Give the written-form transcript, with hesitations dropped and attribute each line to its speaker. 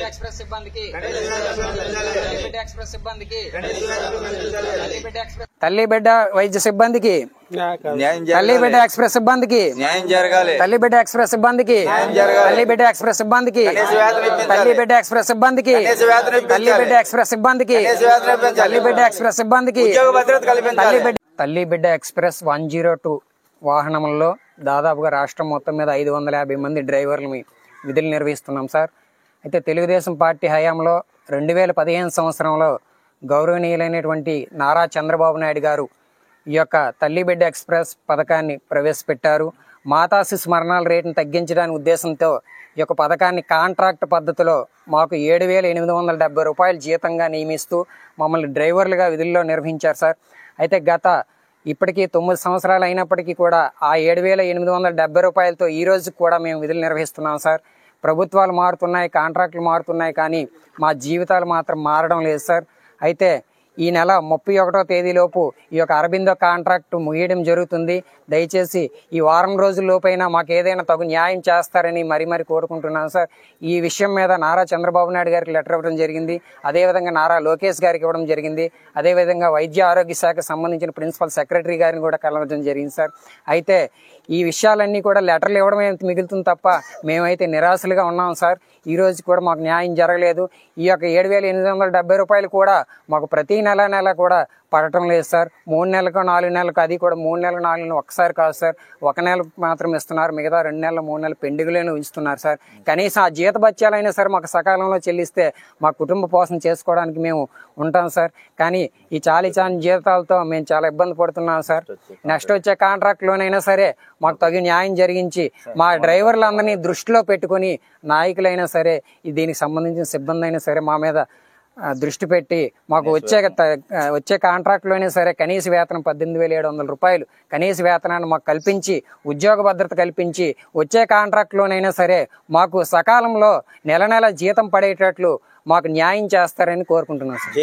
Speaker 1: Express सिब्బందికి తల్లిబిడ్డ వైద్య సిబ్బందికి తల్లిబిడ్డ express సిబ్బందికి తల్లిబిడ్డ ఎక్స్ప్రెస్ సిబ్బందికి తల్లిబిడ్డ ఎక్స్ప్రెస్ సిబ్బందికి తల్లిబిడ్డ ఎక్స్ప్రెస్ సిబ్బందికి తల్లిబిడ్డ ఎక్స్ప్రెస్ సిబ్బందికి తల్లిబిడ్డ ఎక్స్ప్రెస్ సిబ్బందికి తల్లిబిడ్డ ఎక్స్ప్రెస్ 102 వాహనంలో దాదాపుగా రాష్ట్రం మొత్తం మీద 550 మంది డ్రైవర్లు విధులు నిర్వహిస్తున్నాం సార్. అయితే తెలుగుదేశం పార్టీ హయాంలో 2015 సంవత్సరంలో గౌరవనీయులైనటువంటి నారా చంద్రబాబు నాయుడు గారు ఈ యొక్క తల్లిబిడ్డ ఎక్స్ప్రెస్ పథకాన్ని ప్రవేశపెట్టారు. మాతా శిశు మరణాల రేటును తగ్గించడానికి ఉద్దేశంతో ఈ యొక్క పథకాన్ని కాంట్రాక్ట్ పద్ధతిలో మాకు 7,870 రూపాయలు జీతంగా నియమిస్తూ మమ్మల్ని డ్రైవర్లుగా విధుల్లో నిర్వహించారు సార్. అయితే ఇప్పటికీ 9 సంవత్సరాలు అయినప్పటికీ కూడా ఆ 7,870 రూపాయలతో ఈ రోజు కూడా మేము విధులు నిర్వహిస్తున్నాం సార్. ప్రభుత్వాలు మారుతున్నాయి, కాంట్రాక్టులు మారుతున్నాయి, కానీ మా జీవితాలు మాత్రం మారడం లేదు సార్. అయితే ఈ నెల 31వ తేదీలోపు ఈ యొక్క అరబిందో కాంట్రాక్ట్ ముగియడం జరుగుతుంది. దయచేసి ఈ వారం రోజుల్లోపైనా మాకు ఏదైనా తగు న్యాయం చేస్తారని మరీ కోరుకుంటున్నాను సార్. ఈ విషయం మీద నారా చంద్రబాబు నాయుడు గారికి లెటర్ ఇవ్వడం జరిగింది, అదేవిధంగా నారా లోకేష్ గారికి ఇవ్వడం జరిగింది, అదేవిధంగా వైద్య ఆరోగ్య శాఖకు సంబంధించిన ప్రిన్సిపల్ సెక్రటరీ గారిని కూడా కలవడం జరిగింది సార్. అయితే ఈ విషయాలన్నీ కూడా లెటర్లు ఇవ్వడమే మిగులుతుంది తప్ప మేమైతే నిరాశలుగా ఉన్నాం సార్. ఈ రోజు కూడా మాకు న్యాయం జరగలేదు. ఈ యొక్క 7,870 రూపాయలు కూడా మాకు ప్రతి నెల కూడా పడటం లేదు సార్. 3 నెలలకు 4 నెలలకు, అది కూడా 3 నెలలకు 4 నెలలు ఒకసారి కాదు సార్, 1 నెల మాత్రం ఇస్తున్నారు, మిగతా 2 నెలలు 3 నెలలు పెండింగ్లోనే ఉంచుతున్నారు సార్. కనీసం ఆ జీతభత్యాలైనా సరే మాకు సకాలంలో చెల్లిస్తే మా కుటుంబ పోషణ చేసుకోవడానికి మేము ఉంటాం సార్. కానీ ఈ చాలీ జీతాలతో మేము చాలా ఇబ్బంది పడుతున్నాం సార్. నెక్స్ట్ వచ్చే కాంట్రాక్ట్లోనైనా సరే మాకు తగిన న్యాయం జరిగించి మా డ్రైవర్లందరినీ దృష్టిలో పెట్టుకుని నాయకులైనా సరే దీనికి సంబంధించిన సిబ్బంది అయినా సరే మా మీద దృష్టి పెట్టి మాకు వచ్చే కాంట్రాక్ట్లోనే సరే కనీస వేతనం 18,700 రూపాయలు కనీస వేతనాన్ని మాకు కల్పించి ఉద్యోగ భద్రత కల్పించి వచ్చే కాంట్రాక్ట్లోనైనా సరే మాకు సకాలంలో నెల జీతం పడేటట్లు మాకు న్యాయం చేస్తారని కోరుకుంటున్నాం సార్.